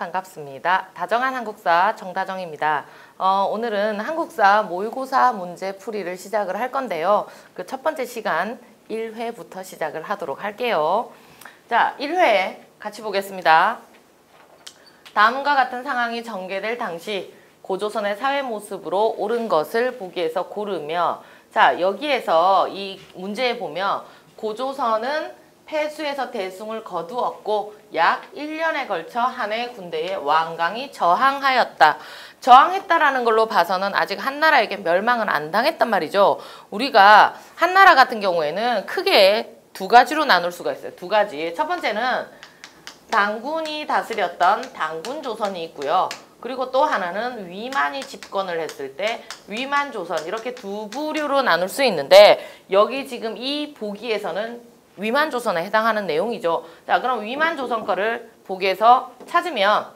반갑습니다. 다정한 한국사 정다정입니다. 오늘은 한국사 모의고사 문제 풀이를 시작을 할 건데요. 그 첫 번째 시간 1회부터 시작을 하도록 할게요. 자, 1회 같이 보겠습니다. 다음과 같은 상황이 전개될 당시 고조선의 사회 모습으로 옳은 것을 보기에서 고르며, 자, 여기에서 이 문제에 보면 고조선은 패수에서 대승을 거두었고 약 1년에 걸쳐 한해 군대에 완강히 저항하였다. 저항했다라는 걸로 봐서는 아직 한나라에게 멸망은 안 당했단 말이죠. 우리가 한나라 같은 경우에는 크게 두 가지로 나눌 수가 있어요. 두 가지. 첫 번째는 당군이 다스렸던 당군조선이 있고요. 그리고 또 하나는 위만이 집권을 했을 때 위만조선, 이렇게 두 부류로 나눌 수 있는데, 여기 지금 이 보기에서는 위만조선에 해당하는 내용이죠. 자, 그럼 위만조선 거를 보기에서 찾으면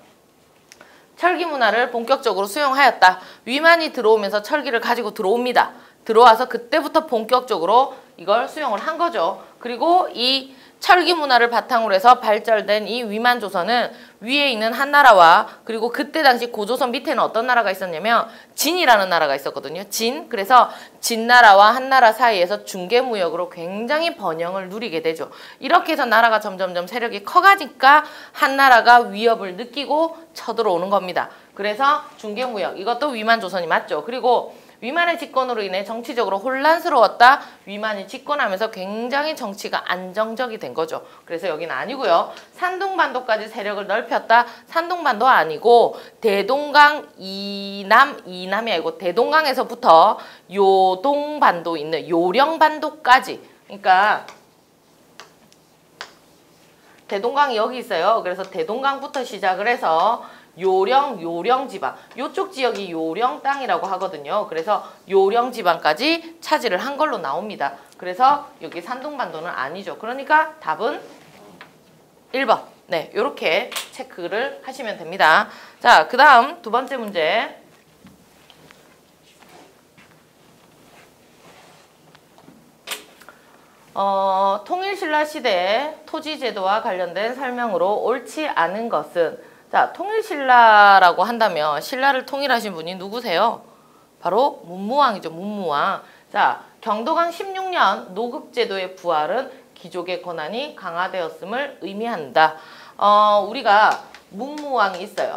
철기 문화를 본격적으로 수용하였다. 위만이 들어오면서 철기를 가지고 들어옵니다. 들어와서 그때부터 본격적으로 이걸 수용을 한 거죠. 그리고 이 철기 문화를 바탕으로 해서 발달된 이 위만조선은 위에 있는 한나라와, 그리고 그때 당시 고조선 밑에는 어떤 나라가 있었냐면 진이라는 나라가 있었거든요. 진. 그래서 진나라와 한나라 사이에서 중개무역으로 굉장히 번영을 누리게 되죠. 이렇게 해서 나라가 점점점 세력이 커가니까 한나라가 위협을 느끼고 쳐들어오는 겁니다. 그래서 중개무역, 이것도 위만조선이 맞죠. 그리고 위만의 집권으로 인해 정치적으로 혼란스러웠다. 위만이 집권하면서 굉장히 정치가 안정적이 된 거죠. 그래서 여기는 아니고요. 산둥반도까지 세력을 넓혔다. 산둥반도 아니고 대동강 이남이 아니고 대동강에서부터 요동반도 있는 요령반도까지. 그러니까 대동강이 여기 있어요. 그래서 대동강부터 시작을 해서 요령 지방, 요쪽 지역이 요령 땅이라고 하거든요. 그래서 요령 지방까지 차지를 한 걸로 나옵니다. 그래서 여기 산둥반도는 아니죠. 그러니까 답은 1번. 네, 요렇게 체크를 하시면 됩니다. 자, 그 다음 두 번째 문제. 통일신라 시대의 토지제도와 관련된 설명으로 옳지 않은 것은, 자, 통일신라라고 한다면 신라를 통일하신 분이 누구세요? 바로 문무왕이죠. 문무왕. 자, 경도강 16년 노급제도의 부활은 귀족의 권한이 강화되었음을 의미한다. 우리가 문무왕이 있어요.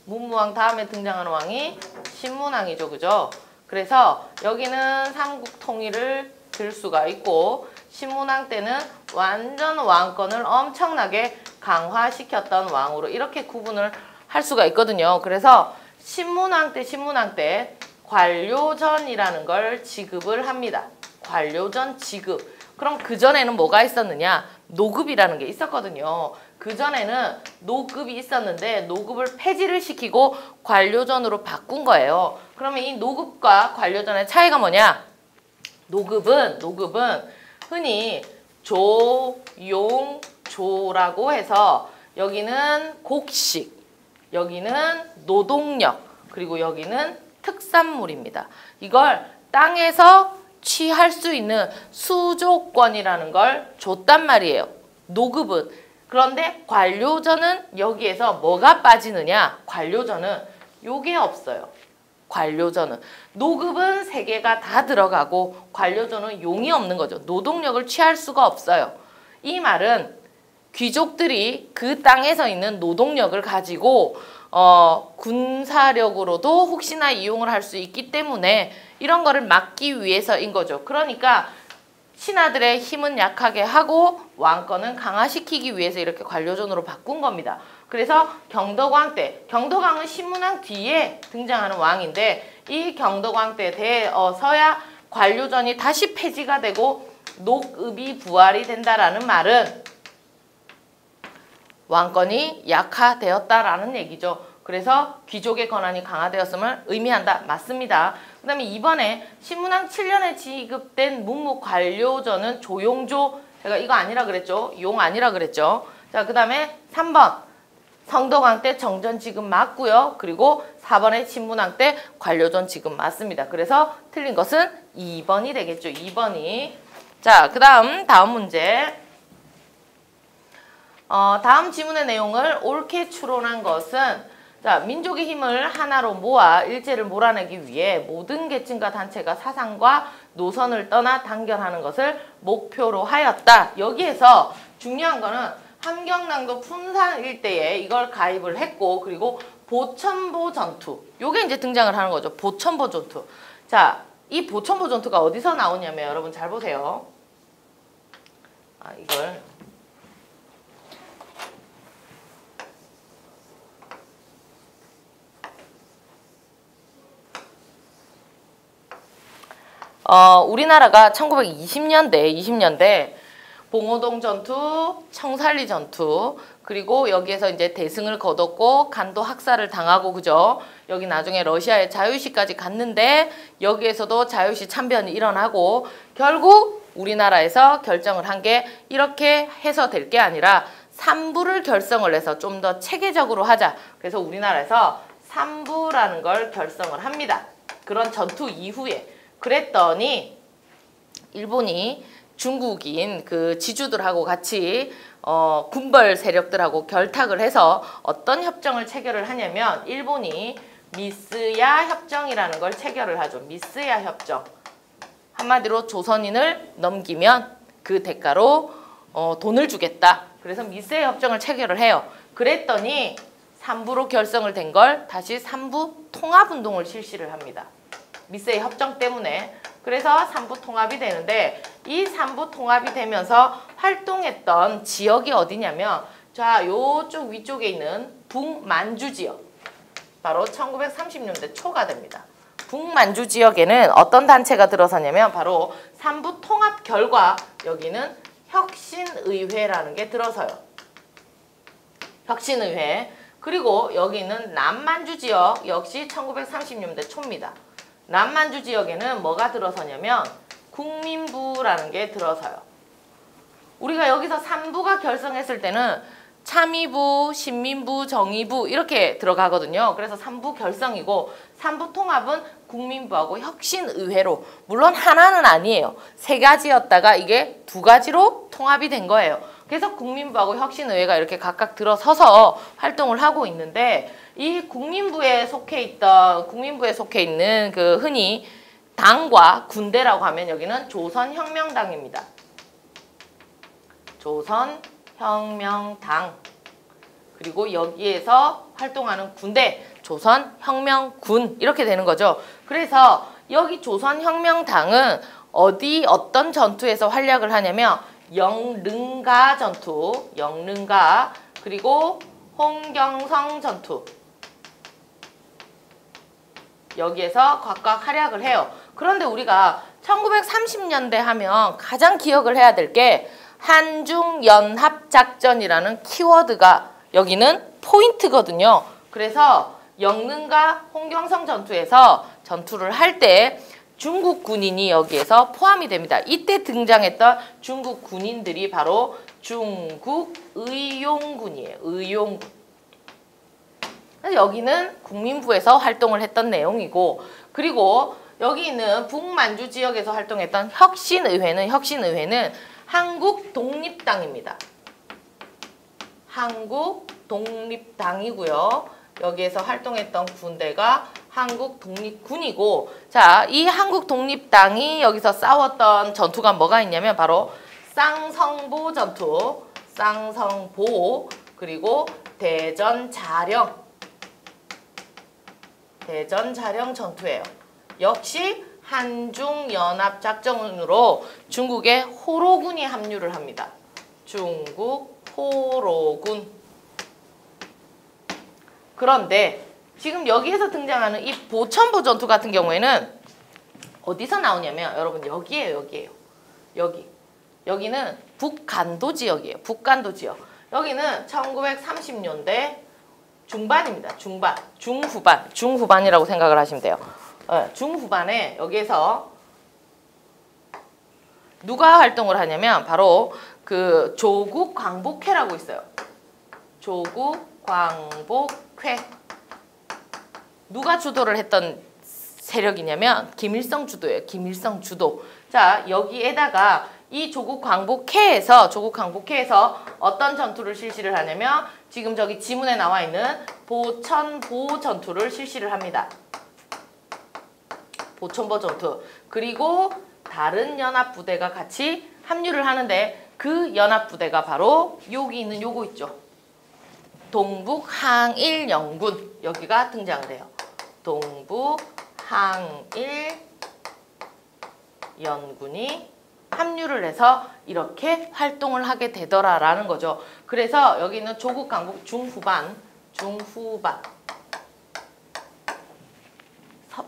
문무왕 다음에 등장하는 왕이 신문왕이죠. 그죠? 그래서 여기는 삼국 통일을 들 수가 있고, 신문왕 때는 완전 왕권을 엄청나게 강화시켰던 왕으로 이렇게 구분을 할 수가 있거든요. 그래서 신문왕 때 관료전이라는 걸 지급을 합니다. 관료전 지급. 그럼 그전에는 뭐가 있었느냐? 노급이라는 게 있었거든요. 그전에는 노급이 있었는데 노급을 폐지를 시키고 관료전으로 바꾼 거예요. 그러면 이 노급과 관료전의 차이가 뭐냐? 노급은 흔히 조, 용, 조라고 해서 여기는 곡식, 여기는 노동력, 그리고 여기는 특산물입니다. 이걸 땅에서 취할 수 있는 수조권이라는 걸 줬단 말이에요. 노급은. 그런데 관료전은 여기에서 뭐가 빠지느냐? 관료전은 요게 없어요. 관료전은. 노급은 세 개가 다 들어가고 관료전은 용이 없는 거죠. 노동력을 취할 수가 없어요. 이 말은 귀족들이 그 땅에서 있는 노동력을 가지고 군사력으로도 혹시나 이용을 할 수 있기 때문에 이런 거를 막기 위해서인 거죠. 그러니까 신하들의 힘은 약하게 하고 왕권은 강화시키기 위해서 이렇게 관료전으로 바꾼 겁니다. 그래서 경덕왕 때, 경덕왕은 신문왕 뒤에 등장하는 왕인데, 이 경덕왕 때 서야 관료전이 다시 폐지가 되고 노급이 부활이 된다라는 말은 왕권이 약화되었다라는 얘기죠. 그래서 귀족의 권한이 강화되었음을 의미한다. 맞습니다. 그 다음에 이번에 신문왕 7년에 지급된 문무관료전은 조용조, 제가 이거 아니라 그랬죠. 용 아니라 그랬죠. 자, 그 다음에 3번 성덕왕 때 정전 지급 맞고요. 그리고 4번에 신문왕 때 관료전 지급 맞습니다. 그래서 틀린 것은 2번이 되겠죠. 2번이. 자, 그 다음 문제. 다음 지문의 내용을 옳게 추론한 것은 자, 민족의 힘을 하나로 모아 일제를 몰아내기 위해 모든 계층과 단체가 사상과 노선을 떠나 단결하는 것을 목표로 하였다. 여기에서 중요한 거는 함경남도 푼산 일대에 이걸 가입을 했고 그리고 보천보 전투 요게 이제 등장을 하는 거죠. 보천보 전투. 자, 이 보천보 전투가 어디서 나오냐면 여러분 잘 보세요. 이걸 우리나라가 1920년대 봉오동 전투, 청살리 전투, 그리고 여기에서 이제 대승을 거뒀고 간도 학살을 당하고 그죠? 여기 나중에 러시아의 자유시까지 갔는데 여기에서도 자유시 참변이 일어나고 결국 우리나라에서 결정을 한 게 이렇게 해서 될 게 아니라 3부를 결성을 해서 좀 더 체계적으로 하자. 그래서 우리나라에서 3부라는 걸 결성을 합니다. 그런 전투 이후에. 그랬더니 일본이 중국인 그 지주들하고 같이 군벌 세력들하고 결탁을 해서 어떤 협정을 체결을 하냐면 일본이 미스야 협정이라는 걸 체결을 하죠. 미스야 협정. 한마디로 조선인을 넘기면 그 대가로 돈을 주겠다. 그래서 미스야 협정을 체결을 해요. 그랬더니 3부로 결성을 된 걸 다시 3부 통합운동을 실시를 합니다. 미스의 협정 때문에. 그래서 3부 통합이 되는데 이 3부 통합이 되면서 활동했던 지역이 어디냐면 자, 요쪽 위쪽에 있는 북만주 지역. 바로 1930년대 초가 됩니다. 북만주 지역에는 어떤 단체가 들어서냐면 바로 3부 통합 결과 여기는 혁신의회라는 게 들어서요. 혁신의회. 그리고 여기는 남만주 지역 역시 1930년대 초입니다. 남만주 지역에는 뭐가 들어서냐면 국민부라는 게 들어서요. 우리가 여기서 3부가 결성했을 때는 참의부, 신민부, 정의부 이렇게 들어가거든요. 그래서 3부 결성이고 3부 통합은 국민부하고 혁신의회로 물론 하나는 아니에요. 3가지였다가 이게 2가지로 통합이 된 거예요. 그래서 국민부하고 혁신의회가 이렇게 각각 들어서서 활동을 하고 있는데 이 국민부에 속해 있는 그 흔히 당과 군대라고 하면 여기는 조선혁명당입니다. 조선혁명당. 그리고 여기에서 활동하는 군대, 조선혁명군 이렇게 되는 거죠. 그래서 여기 조선혁명당은 어떤 전투에서 활약을 하냐면 영릉가 전투, 영릉가, 그리고 홍경성 전투. 여기에서 각각 활약을 해요. 그런데 우리가 1930년대 하면 가장 기억을 해야 될 게 한중연합작전이라는 키워드가 여기는 포인트거든요. 그래서 영릉과 홍경성 전투에서 전투를 할 때 중국 군인이 여기에서 포함이 됩니다. 이때 등장했던 중국 군인들이 바로 중국 의용군이에요. 의용군. 여기는 국민부에서 활동을 했던 내용이고 그리고 여기 있는 북만주 지역에서 활동했던 혁신의회는 한국독립당입니다. 한국독립당이고요. 여기에서 활동했던 군대가 한국독립군이고 자, 이 한국독립당이 여기서 싸웠던 전투가 뭐가 있냐면 바로 쌍성보 전투, 쌍성보 그리고 대전자령 전투예요. 역시 한중연합작전으로 중국의 호로군이 합류를 합니다. 중국 호로군. 그런데 지금 여기에서 등장하는 이 보천보 전투 같은 경우에는 어디서 나오냐면 여러분 여기에요. 여기는 북간도 지역이에요. 북간도 지역. 여기는 1930년대 중반입니다. 중후반이라고 생각을 하시면 돼요. 중후반에 여기에서 누가 활동을 하냐면 바로 그 조국광복회라고 있어요. 조국광복회. 누가 주도를 했던 세력이냐면 김일성 주도예요. 김일성 주도. 자, 여기에다가 이 조국 광복회에서 어떤 전투를 실시를 하냐면 지금 저기 지문에 나와 있는 보천보 전투를 실시를 합니다. 보천보 전투. 그리고 다른 연합부대가 같이 합류를 하는데 그 연합부대가 바로 여기 있는 요거 있죠. 동북항일연군. 여기가 등장을 해요. 동북항일연군이 합류를 해서 이렇게 활동을 하게 되더라라는 거죠. 그래서 여기는 조국 강국 중후반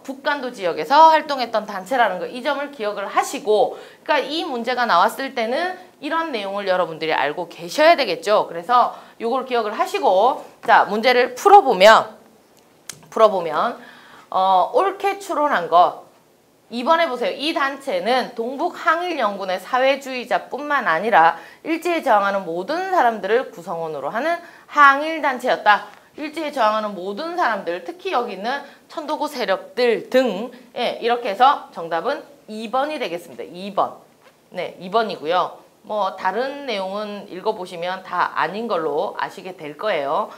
북간도 지역에서 활동했던 단체라는 거, 이 점을 기억을 하시고, 그러니까 이 문제가 나왔을 때는 이런 내용을 여러분들이 알고 계셔야 되겠죠. 그래서 요걸 기억을 하시고, 자, 문제를 풀어보면 옳게 추론한 거 2번에 보세요. 이 단체는 동북항일연군의 사회주의자뿐만 아니라 일제에 저항하는 모든 사람들을 구성원으로 하는 항일단체였다. 일제에 저항하는 모든 사람들, 특히 여기 있는 천도구 세력들 등, 예, 이렇게 해서 정답은 2번이 되겠습니다. 2번. 네, 2번이고요. 뭐 다른 내용은 읽어보시면 다 아닌 걸로 아시게 될 거예요.